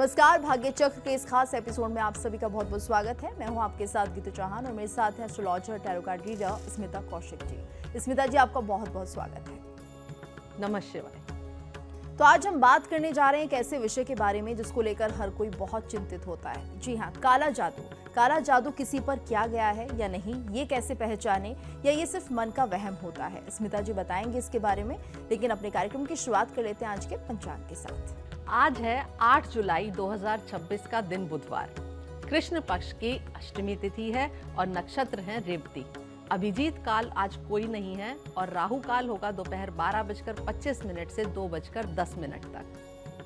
नमस्कार, भाग्य चक्र के इस खास एपिसोड में आप सभी का बहुत बहुत स्वागत है। मैं हूं आपके साथ गीतू चौहान और मेरे साथ हैं astrologer tarot card reader Smita Kaushik ji. Smita ji, आपका बहुत बहुत स्वागत है। नमस्ते शिवाय। तो आज हम बात करने जा रहे हैं एक ऐसे विषय के बारे में जिसको लेकर हर कोई बहुत चिंतित होता है। जी हाँ, काला जादू। काला जादू किसी पर किया गया है या नहीं, ये कैसे पहचाने, या ये सिर्फ मन का वहम होता है? स्मिता जी बताएंगे इसके बारे में, लेकिन अपने कार्यक्रम की शुरुआत कर लेते हैं आज के पंचांग के साथ। आज है 8 जुलाई 2026 का दिन बुधवार। कृष्ण पक्ष की अष्टमी तिथि है और नक्षत्र है रेवती। अभिजीत काल आज कोई नहीं है और राहु काल होगा दोपहर 12:25 से 2:10 तक।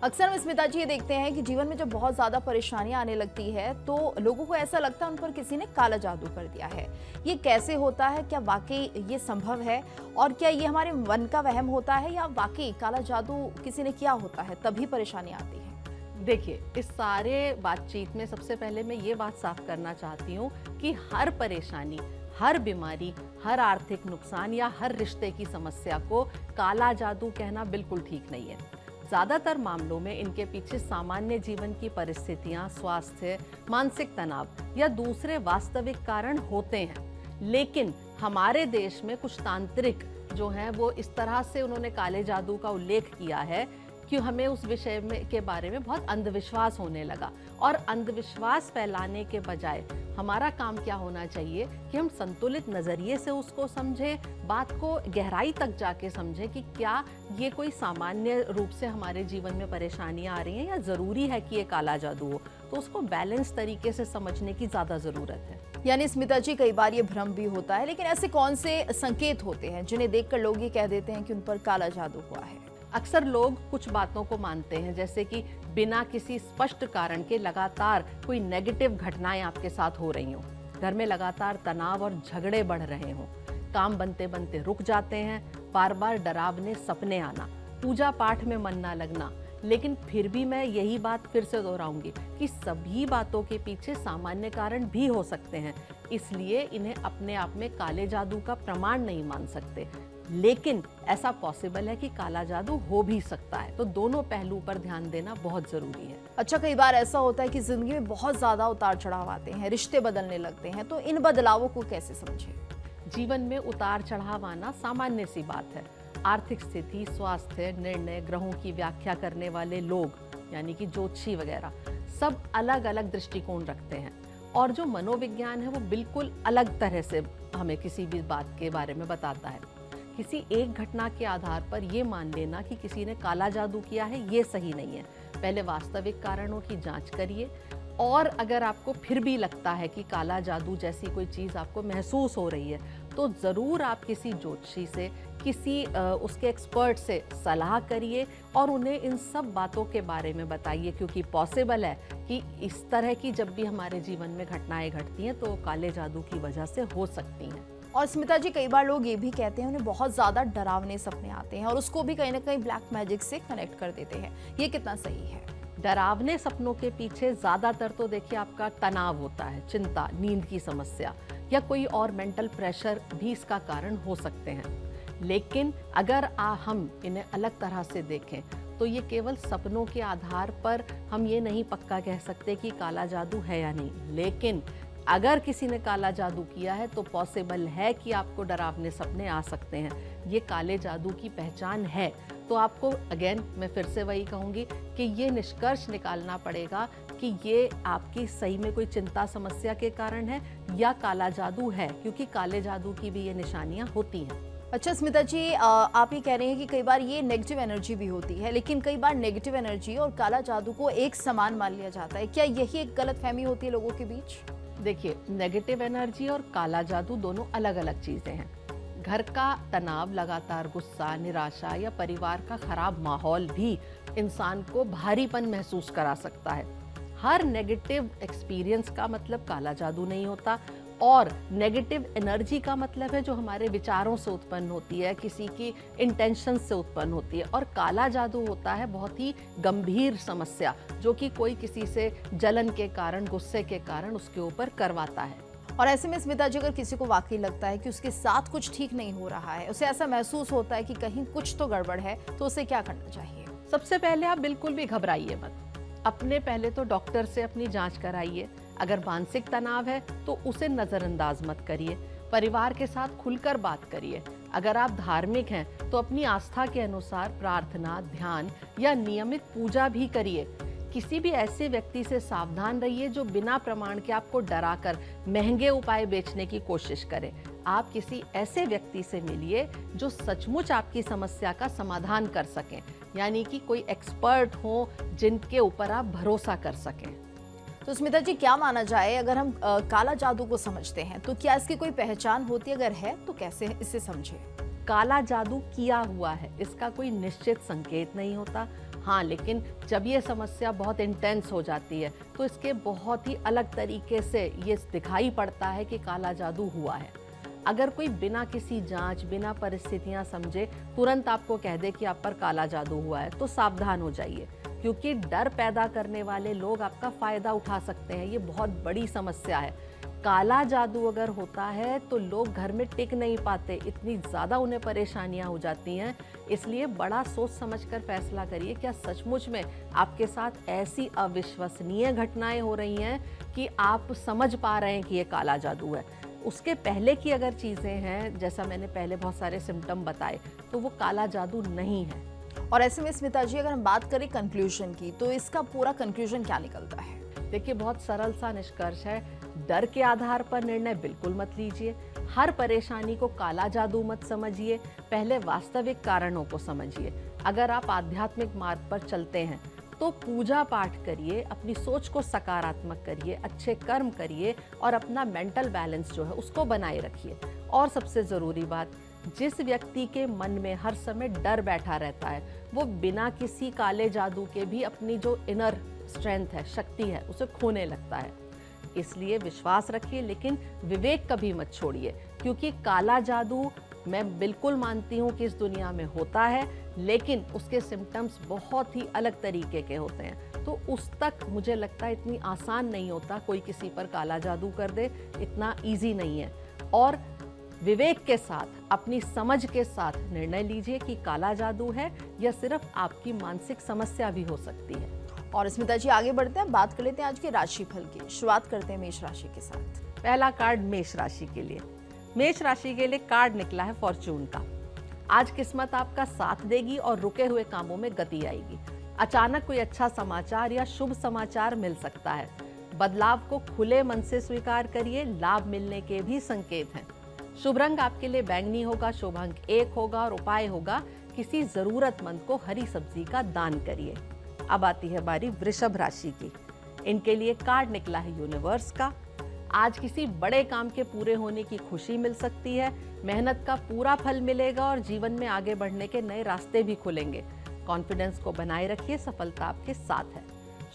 अक्सर हम स्मिता जी ये देखते हैं कि जीवन में जब बहुत ज्यादा परेशानियां आने लगती है तो लोगों को ऐसा लगता है उन पर किसी ने काला जादू कर दिया है। ये कैसे होता है? क्या वाकई ये संभव है? और क्या ये हमारे मन का वहम होता है या वाकई काला जादू किसी ने किया होता है तभी परेशानी आती है? देखिए, इस सारे बातचीत में सबसे पहले मैं ये बात साफ करना चाहती हूँ कि हर परेशानी, हर बीमारी, हर आर्थिक नुकसान या हर रिश्ते की समस्या को काला जादू कहना बिल्कुल ठीक नहीं है। ज़्यादातर मामलों में इनके पीछे सामान्य जीवन की परिस्थितियां, स्वास्थ्य, मानसिक तनाव या दूसरे वास्तविक कारण होते हैं। लेकिन हमारे देश में कुछ तांत्रिक जो हैं वो इस तरह से उन्होंने काले जादू का उल्लेख किया है कि हमें उस विषय में के बारे में बहुत अंधविश्वास होने लगा। और अंधविश्वास फैलाने के बजाय हमारा काम क्या होना चाहिए कि हम संतुलित नज़रिए से उसको समझें, बात को गहराई तक जाके समझें कि क्या ये कोई सामान्य रूप से हमारे जीवन में परेशानियां आ रही हैं या ज़रूरी है कि ये काला जादू हो। तो उसको बैलेंस तरीके से समझने की ज़्यादा ज़रूरत है। यानी स्मिता जी, कई बार ये भ्रम भी होता है, लेकिन ऐसे कौन से संकेत होते हैं जिन्हें देखकर लोग ये कह देते हैं कि उन पर काला जादू हुआ है? अक्सर लोग कुछ बातों को मानते हैं, जैसे कि बिना किसी स्पष्ट कारण के लगातार कोई नेगेटिव घटनाएं आपके साथ हो रही हों, घर में लगातार तनाव और झगड़े बढ़ रहे हों, काम बनते बनते रुक जाते हैं, बार बार डरावने सपने आना, पूजा पाठ में मन ना लगना। लेकिन फिर भी मैं यही बात फिर से दोहराऊंगी कि सभी बातों के पीछे सामान्य कारण भी हो सकते हैं, इसलिए इन्हें अपने आप में काले जादू का प्रमाण नहीं मान सकते। लेकिन ऐसा पॉसिबल है कि काला जादू हो भी सकता है, तो दोनों पहलू पर ध्यान देना बहुत जरूरी है। अच्छा, कई बार ऐसा होता है कि जिंदगी में बहुत ज्यादा उतार चढ़ाव आते हैं, रिश्ते बदलने लगते हैं, तो इन बदलावों को कैसे समझें? जीवन में उतार चढ़ाव आना सामान्य सी बात है। आर्थिक स्थिति, स्वास्थ्य, निर्णय, ग्रहों की व्याख्या करने वाले लोग यानी कि ज्योतिषी वगैरह सब अलग अलग दृष्टिकोण रखते हैं और जो मनोविज्ञान है वो बिल्कुल अलग तरह से हमें किसी भी बात के बारे में बताता है। किसी एक घटना के आधार पर ये मान लेना कि किसी ने काला जादू किया है, ये सही नहीं है। पहले वास्तविक कारणों की जांच करिए और अगर आपको फिर भी लगता है कि काला जादू जैसी कोई चीज़ आपको महसूस हो रही है तो ज़रूर आप किसी ज्योतिषी से, किसी उसके एक्सपर्ट से सलाह करिए और उन्हें इन सब बातों के बारे में बताइए, क्योंकि पॉसिबल है कि इस तरह की जब भी हमारे जीवन में घटनाएं घटती हैं तो काले जादू की वजह से हो सकती हैं। और स्मिता जी, कई बार लोग ये भी कहते हैं उन्हें बहुत ज्यादा डरावने सपने आते हैं और उसको भी कहीं ना कहीं ब्लैक मैजिक से कनेक्ट कर देते हैं। ये कितना सही है? डरावने सपनों के पीछे ज़्यादातर तो देखिए आपका तनाव होता है, चिंता, नींद की समस्या या कोई और मेंटल प्रेशर भी इसका कारण हो सकते हैं। लेकिन अगर हम इन्हें अलग तरह से देखें तो ये केवल सपनों के आधार पर हम ये नहीं पक्का कह सकते कि काला जादू है या नहीं। लेकिन अगर किसी ने काला जादू किया है तो पॉसिबल है कि आपको डरावने सपने आ सकते हैं। ये काले जादू की पहचान है। तो आपको अगेन मैं फिर से वही कहूँगी कि ये निष्कर्ष निकालना पड़ेगा कि ये आपकी सही में कोई चिंता समस्या के कारण है या काला जादू है, क्योंकि काले जादू की भी ये निशानियाँ होती हैं। अच्छा स्मिता जी, आप ये कह रहे हैं कि कई बार ये नेगेटिव एनर्जी भी होती है, लेकिन कई बार नेगेटिव एनर्जी और काला जादू को एक समान मान लिया जाता है। क्या यही एक गलतफहमी होती है लोगों के बीच? देखिए, नेगेटिव एनर्जी और काला जादू दोनों अलग अलग चीज़ें हैं। घर का तनाव, लगातार गुस्सा, निराशा या परिवार का खराब माहौल भी इंसान को भारीपन महसूस करा सकता है। हर नेगेटिव एक्सपीरियंस का मतलब काला जादू नहीं होता और नेगेटिव एनर्जी का मतलब है जो हमारे विचारों से उत्पन्न होती है, किसी की इंटेंशन से उत्पन्न होती है। और काला जादू होता है बहुत ही गंभीर समस्या जो कि कोई किसी से जलन के कारण, गुस्से के कारण उसके ऊपर करवाता है। और ऐसे में स्मिता जी, अगर किसी को वाकई लगता है कि उसके साथ कुछ ठीक नहीं हो रहा है, उसे ऐसा महसूस होता है कि कहीं कुछ तो गड़बड़ है, तो उसे क्या करना चाहिए? सबसे पहले आप बिल्कुल भी घबराइए मत। अपने पहले तो डॉक्टर से अपनी जांच कराइए। अगर मानसिक तनाव है तो उसे नज़रअंदाज मत करिए। परिवार के साथ खुलकर बात करिए। अगर आप धार्मिक हैं तो अपनी आस्था के अनुसार प्रार्थना, ध्यान या नियमित पूजा भी करिए। किसी भी ऐसे व्यक्ति से सावधान रहिए जो बिना प्रमाण के आपको डराकर महंगे उपाय बेचने की कोशिश करे। आप किसी ऐसे व्यक्ति से मिलिए जो सचमुच आपकी समस्या का समाधान कर सकें, यानी कि कोई एक्सपर्ट हो जिनके ऊपर आप भरोसा कर सकें। तो स्मिता जी, क्या माना जाए, अगर हम काला जादू को समझते हैं तो क्या इसकी कोई पहचान होती है? अगर है तो कैसे इसे समझे? काला जादू किया हुआ है, इसका कोई निश्चित संकेत नहीं होता। हाँ, लेकिन जब ये समस्या बहुत इंटेंस हो जाती है तो इसके बहुत ही अलग तरीके से ये दिखाई पड़ता है कि काला जादू हुआ है। अगर कोई बिना किसी जांच, बिना परिस्थितियां समझे तुरंत आपको कह दे कि आप पर काला जादू हुआ है तो सावधान हो जाइए, क्योंकि डर पैदा करने वाले लोग आपका फ़ायदा उठा सकते हैं। ये बहुत बड़ी समस्या है। काला जादू अगर होता है तो लोग घर में टिक नहीं पाते, इतनी ज़्यादा उन्हें परेशानियां हो जाती हैं। इसलिए बड़ा सोच समझकर फैसला करिए, क्या सचमुच में आपके साथ ऐसी अविश्वसनीय घटनाएं हो रही हैं कि आप समझ पा रहे हैं कि ये काला जादू है। उसके पहले की अगर चीज़ें हैं, जैसा मैंने पहले बहुत सारे सिम्टम बताए, तो वो काला जादू नहीं है। और ऐसे में स्मिता जी, अगर हम बात करें कंक्लूजन की, तो इसका पूरा कंक्लूजन क्या निकलता है? देखिए, बहुत सरल सा निष्कर्ष है। डर के आधार पर निर्णय बिल्कुल मत लीजिए। हर परेशानी को काला जादू मत समझिए। पहले वास्तविक कारणों को समझिए। अगर आप आध्यात्मिक मार्ग पर चलते हैं तो पूजा पाठ करिए, अपनी सोच को सकारात्मक करिए, अच्छे कर्म करिए और अपना मेंटल बैलेंस जो है उसको बनाए रखिए। और सबसे ज़रूरी बात, जिस व्यक्ति के मन में हर समय डर बैठा रहता है वो बिना किसी काले जादू के भी अपनी जो इनर स्ट्रेंथ है, शक्ति है, उसे खोने लगता है। इसलिए विश्वास रखिए, लेकिन विवेक कभी मत छोड़िए, क्योंकि काला जादू मैं बिल्कुल मानती हूँ कि इस दुनिया में होता है, लेकिन उसके सिम्टम्स बहुत ही अलग तरीके के होते हैं। तो उस तक मुझे लगता है इतनी आसान नहीं होता कोई किसी पर काला जादू कर दे, इतना ईजी नहीं है। और विवेक के साथ, अपनी समझ के साथ निर्णय लीजिए कि काला जादू है या सिर्फ आपकी मानसिक समस्या भी हो सकती है। और स्मिता जी, आगे बढ़ते हैं, बात कर लेते हैं आज के राशिफल की। शुरुआत करते हैं मेष राशि के साथ। पहला कार्ड मेष राशि के लिए। मेष राशि के लिए कार्ड निकला है फॉर्चून का। आज किस्मत आपका साथ देगी और रुके हुए कामों में गति आएगी। अचानक कोई अच्छा समाचार या शुभ समाचार मिल सकता है। बदलाव को खुले मन से स्वीकार करिए, लाभ मिलने के भी संकेत हैं। शुभ रंग आपके लिए बैंगनी होगा, शुभ अंक 1 होगा और उपाय होगा किसी जरूरतमंद को हरी सब्जी का दान करिए। अब आती है बारी वृषभ राशि की। इनके लिए कार्ड निकला है यूनिवर्स का। आज किसी बड़े काम के पूरे होने की खुशी मिल सकती है। मेहनत का पूरा फल मिलेगा और जीवन में आगे बढ़ने के नए रास्ते भी खुलेंगे। कॉन्फिडेंस को बनाए रखिए, सफलता आपके साथ है।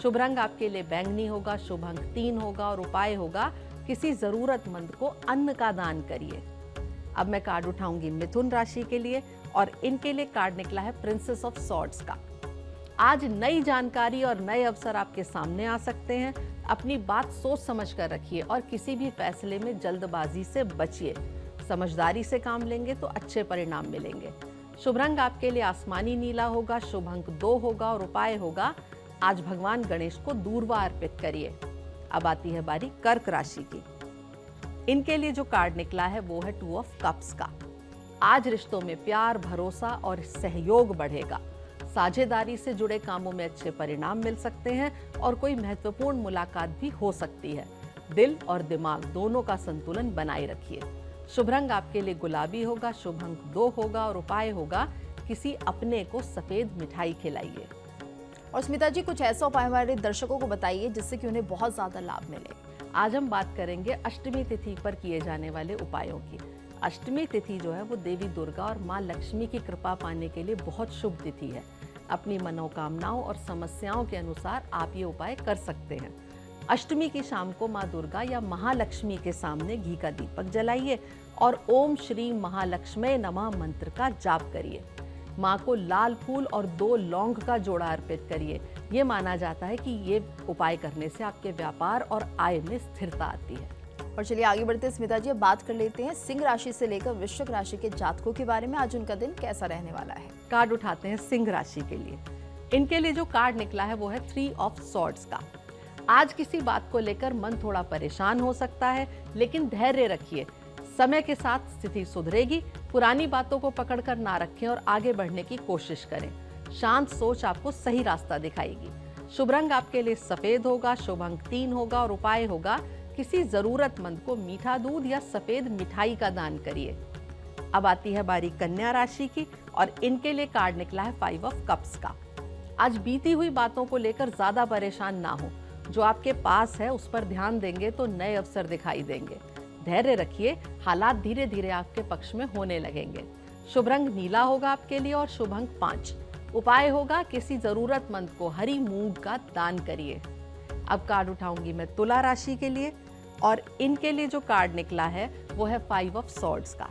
शुभ रंग आपके लिए बैंगनी होगा, शुभ अंक 3 होगा और उपाय होगा किसी जरूरतमंद को अन्न का दान करिए। अब मैं कार्ड उठाऊंगी मिथुन राशि के लिए और इनके लिए कार्ड निकला है प्रिंसेस ऑफ सॉर्ड्स का। आज नई जानकारी और नए अवसर आपके सामने आ सकते हैं। अपनी बात सोच समझ कर रखिए और किसी भी फैसले में जल्दबाजी से बचिए। समझदारी से काम लेंगे तो अच्छे परिणाम मिलेंगे। शुभ रंग आपके लिए आसमानी नीला होगा, शुभ अंक 2 होगा और उपाय होगा आज भगवान गणेश को दूर्वा अर्पित करिए। अब आती है बारी कर्क राशि की। इनके लिए जो कार्ड निकला है वो है 2 ऑफ कप्स का। आज रिश्तों में प्यार, भरोसा और सहयोग बढ़ेगा। साझेदारी से जुड़े कामों में अच्छे परिणाम मिल सकते हैं और कोई महत्वपूर्ण मुलाकात भी हो सकती है। दिल और दिमाग दोनों का संतुलन बनाए रखिए। शुभ रंग आपके लिए गुलाबी होगा, शुभ अंक 2 होगा और उपाय होगा किसी अपने को सफेद मिठाई खिलाइए। और स्मिता जी, कुछ ऐसा उपाय हमारे दर्शकों को बताइए जिससे कि उन्हें बहुत ज्यादा लाभ मिले। आज हम बात करेंगे अष्टमी तिथि पर किए जाने वाले उपायों की। अष्टमी तिथि जो है वो देवी दुर्गा और माँ लक्ष्मी की कृपा पाने के लिए बहुत शुभ तिथि है। अपनी मनोकामनाओं और समस्याओं के अनुसार आप ये उपाय कर सकते हैं। अष्टमी की शाम को माँ दुर्गा या महालक्ष्मी के सामने घी का दीपक जलाइए और ओम श्री महालक्ष्मी नमः मंत्र का जाप करिए। माँ को लाल फूल और 2 लौंग का जोड़ा अर्पित करिए। ये माना जाता है कि ये उपाय करने से आपके व्यापार और आय में स्थिरता आती है। और चलिए आगे बढ़ते हैं स्मिता जी, अब बात कर लेते हैं सिंह राशि से लेकर वृश्चिक राशि के जातकों के बारे में। आज उनका दिन कैसा रहने वाला है? कार्ड उठाते हैं सिंह राशि के लिए। इनके लिए जो कार्ड निकला है वो है 3 ऑफ सॉर्ड्स का। आज किसी बात को लेकर मन थोड़ा परेशान हो सकता है, लेकिन धैर्य रखिए, समय के साथ स्थिति सुधरेगी। पुरानी बातों को पकड़कर ना रखें और आगे बढ़ने की कोशिश करें। शांत सोच आपको सही रास्ता दिखाएगी। शुभ रंग आपके लिए सफेद होगा, शुभ अंक 3 होगा और उपाय होगा किसी जरूरतमंद को मीठा दूध या सफेद मिठाई का दान करिए। अब आती है बारी कन्या राशि की और इनके लिए कार्ड निकला है 5 ऑफ कप्स का। आज बीती हुई बातों को लेकर ज्यादा परेशान ना हो, जो आपके पास है उस पर ध्यान देंगे तो नए अवसर दिखाई देंगे। धैर्य रखिए, हालात धीरे धीरे आपके पक्ष में होने लगेंगे। शुभ रंग नीला होगा आपके लिए और शुभ अंक 5। उपाय होगा किसी जरूरतमंद को हरी मूंग का दान करिए। अब कार्ड उठाऊंगी मैं तुला राशि के लिए और इनके लिए जो कार्ड निकला है वो है 5 ऑफ सॉर्ड्स का।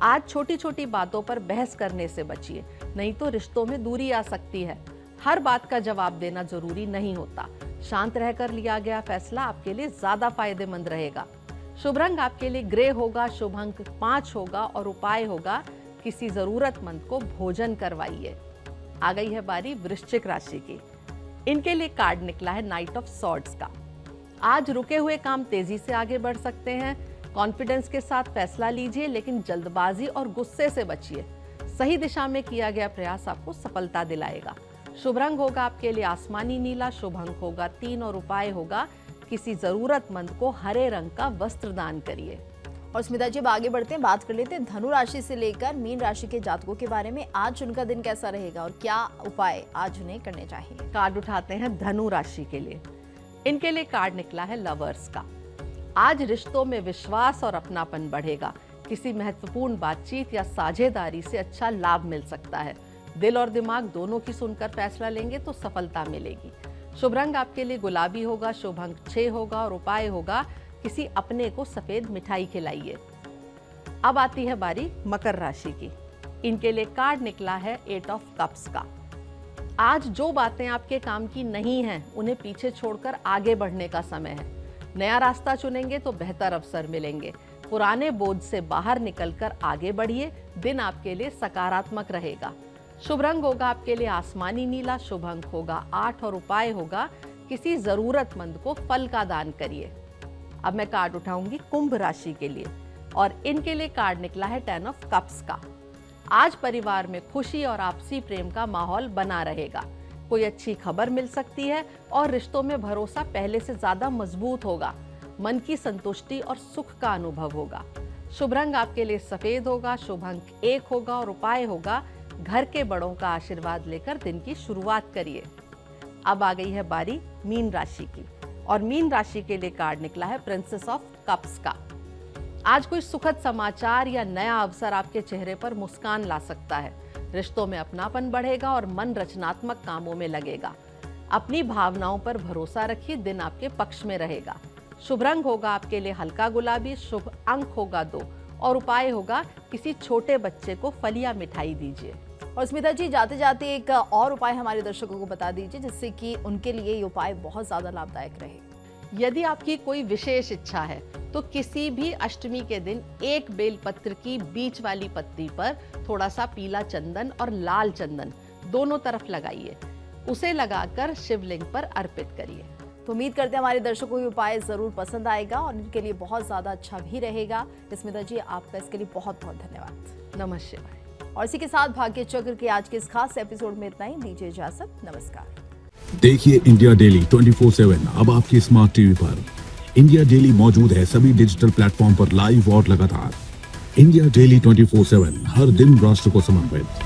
आज छोटी छोटी बातों पर बहस करने से बचिए, नहीं तो रिश्तों में दूरी आ सकती है। हर बात का जवाब देना जरूरी नहीं होता। शांत रहकर लिया गया फैसला आपके लिए ज्यादा फायदेमंद रहेगा। शुभ रंग आपके लिए ग्रे होगा, शुभ अंक 5 होगा और उपाय होगा किसी जरूरतमंद को भोजन करवाइए। आ गई है बारी वृश्चिक राशि की। इनके लिए कार्ड निकला है नाइट ऑफ सॉर्ड्स का। आज रुके हुए काम तेजी से आगे बढ़ सकते हैं। कॉन्फिडेंस के साथ फैसला लीजिए, लेकिन जल्दबाजी और गुस्से से बचिए। सही दिशा में किया गया प्रयास आपको सफलता दिलाएगा। शुभ रंग होगा आपके लिए आसमानी नीला, शुभ अंक होगा 3 और उपाय होगा किसी जरूरतमंद को हरे रंग का वस्त्र दान करिए। और स्मिता जी, अब आगे बढ़ते हैं, बात कर लेते हैं धनु राशि से लेकर मीन राशि के जातकों के बारे में। आज उनका दिन कैसा रहेगा और क्या उपाय आज उन्हें करने चाहिए। कार्ड उठाते हैं धनु राशि के लिए। इनके लिए कार्ड निकला है लवर्स का। आज रिश्तों में विश्वास और अपनापन बढ़ेगा। किसी महत्वपूर्ण बातचीत या साझेदारी से अच्छा लाभ मिल सकता है। दिल और दिमाग दोनों की सुनकर फैसला लेंगे तो सफलता मिलेगी। शुभ रंग आपके लिए गुलाबी होगा, शुभ अंक 6 होगा और उपाय होगा किसी अपने को सफेद मिठाई खिलाइए। अब आती है बारी मकर राशि की। इनके लिए कार्ड निकला है 8 ऑफ कप्स का। आज जो बातें आपके काम की नहीं हैं, उन्हें पीछे छोड़कर आगे बढ़ने का समय है। नया रास्ता चुनेंगे तो बेहतर अवसर मिलेंगे। पुराने बोझ से बाहर निकलकर आगे बढ़िए। दिन आपके लिए सकारात्मक रहेगा। शुभ रंग होगा आपके लिए आसमानी नीला, शुभ अंक होगा 8 और उपाय होगा किसी जरूरतमंद को फल का दान करिए। अब मैं कार्ड उठाऊंगी कुंभ राशि के लिए और इनके लिए कार्ड निकला है 10 ऑफ कप्स का। आज परिवार में खुशी और आपसी प्रेम का माहौल बना रहेगा। कोई अच्छी खबर मिल सकती है और रिश्तों में भरोसा पहले से ज्यादा मजबूत होगा। मन की संतुष्टि और सुख का अनुभव होगा। शुभ रंग आपके लिए सफेद होगा, शुभ अंक 1 होगा और उपाय होगा घर के बड़ों का आशीर्वाद लेकर दिन की शुरुआत करिए। अब आ गई है बारी मीन राशि की और मीन राशि के लिए कार्ड निकला है प्रिंसेस ऑफ कप्स का। आज कोई सुखद समाचार या नया अवसर आपके चेहरे पर मुस्कान ला सकता है। रिश्तों में अपनापन बढ़ेगा और मन रचनात्मक कामों में लगेगा। अपनी भावनाओं पर भरोसा रखिए, दिन आपके पक्ष में रहेगा। शुभ रंग होगा आपके लिए हल्का गुलाबी, शुभ अंक होगा 2 और उपाय होगा किसी छोटे बच्चे को फल या मिठाई दीजिए। और स्मिता जी, जाते जाते एक और उपाय हमारे दर्शकों को बता दीजिए, जिससे कि उनके लिए ये उपाय बहुत ज्यादा लाभदायक रहे। यदि आपकी कोई विशेष इच्छा है तो किसी भी अष्टमी के दिन एक बेलपत्र की बीच वाली पत्ती पर थोड़ा सा पीला चंदन और लाल चंदन दोनों तरफ लगाइए। उसे लगाकर शिवलिंग पर अर्पित करिए। तो उम्मीद करते हैं हमारे दर्शकों को ये उपाय जरूर पसंद आएगा और इनके लिए बहुत ज्यादा अच्छा भी रहेगा। स्मिता जी, आपका इसके लिए बहुत बहुत धन्यवाद। नमः शिवाय। और इसी के साथ भाग्य चक्र के आज के इस खास एपिसोड में इतना ही। दीजिए इजाजत, नमस्कार। देखिए इंडिया डेली 24/7 अब आपकी स्मार्ट टीवी पर। इंडिया डेली मौजूद है सभी डिजिटल प्लेटफॉर्म पर लाइव और लगातार। इंडिया डेली 24/7 हर दिन राष्ट्र को समर्पित।